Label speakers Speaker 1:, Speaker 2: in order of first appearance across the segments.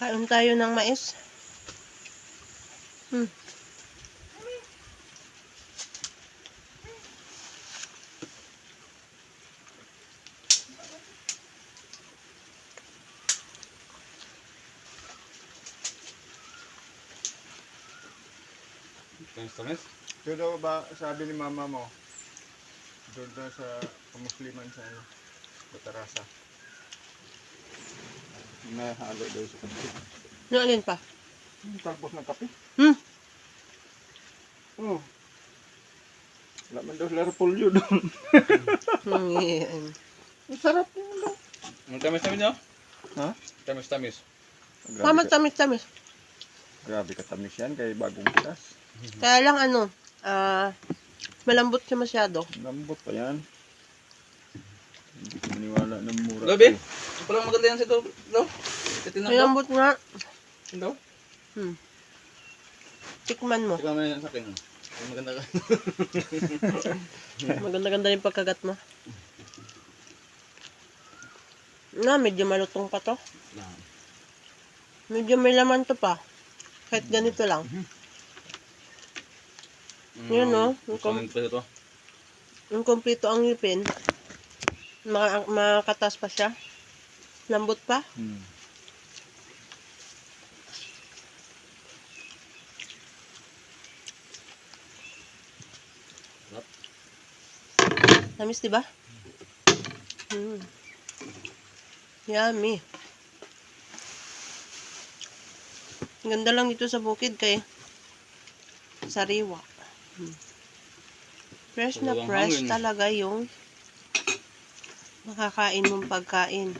Speaker 1: Kain tayo ng mais.
Speaker 2: Tamis-tamis?
Speaker 3: Doon daw ba, sabi ni mama mo, doon daw sa kamusliman sa Batarasa. May halo daw sa kape.
Speaker 1: Ano alin pa?
Speaker 3: Tapos ng kape?
Speaker 1: Hmm.
Speaker 3: Oh. Wala man daw sila repolyo doon.
Speaker 1: Yan.
Speaker 3: Ang sarap yun daw.
Speaker 2: Ang tamis-tamis nyo?
Speaker 3: Ha?
Speaker 2: Tamis-tamis.
Speaker 1: Tama, tamis-tamis.
Speaker 3: Grabe katamis yan kay bagong pitas.
Speaker 1: Kaya lang malambot siya masyado.
Speaker 3: Lambot pa yan. Hindi ko maniwala ng mura.
Speaker 2: Lo, Ben? Ang palang maganda yan sa ito, Lo? Titignan ko.
Speaker 1: Malambot nga.
Speaker 2: Lo?
Speaker 1: Tikman mo.
Speaker 2: Tignan mo yan sa akin. Ang maganda ka.
Speaker 1: Maganda-ganda yung pagkagat mo. Medyo malutong pa to. Medyo may laman to pa. Kahit ganito lang. Yun, no? Yung kompleto ang ngipin. Makatas pa siya. Lambot pa. Tamis, diba? Yummy. Ganda lang dito sa bukid kay sariwa. Fresh na fresh talaga yung makakain mong pagkain.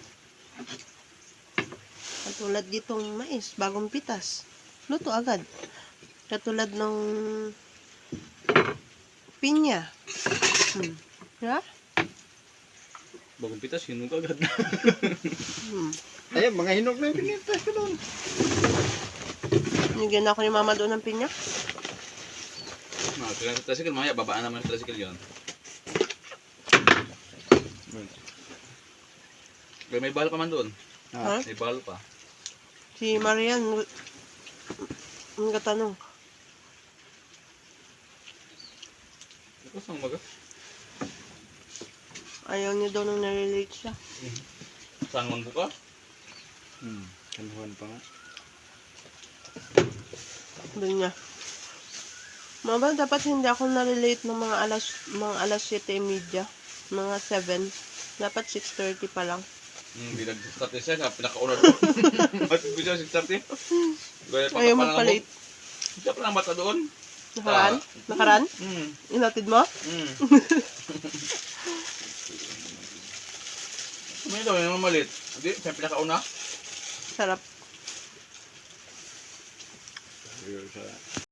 Speaker 1: Katulad ditong mais, bagong pitas. Luto agad. Katulad ng pinya. Diba?
Speaker 2: Bagong pitas, hinog agad.
Speaker 3: Ayun, mga hinog na yung pinitas ko doon.
Speaker 1: Nigyan ako ni mama doon ng pinya.
Speaker 2: Kailangan sa tricycle, mamaya babaan naman sa tricycle yun. Pero may balo pa man doon.
Speaker 1: Ha?
Speaker 2: May balo pa.
Speaker 1: Si Marian, ang katanong.
Speaker 2: Ito sa umaga.
Speaker 1: Ayaw niya daw nung nalilate siya.
Speaker 2: Saan man buka?
Speaker 3: Kanuhan pa nga.
Speaker 1: Doon niya. Mama, dapat hindi ako nalilate ng mga alas 7:30. Mga 7. Dapat 6:30 pa lang.
Speaker 2: Hindi nag-start siya, pinakauna doon. Bakit ko siya 6:30?
Speaker 1: Ayaw magpa-late.
Speaker 2: Siya pa lang bata doon.
Speaker 1: Nakaraan? Nakaraan? Inatid mo?
Speaker 2: May daw yung malit. Hindi, siya pinakauna.
Speaker 1: Sarap.
Speaker 3: Sa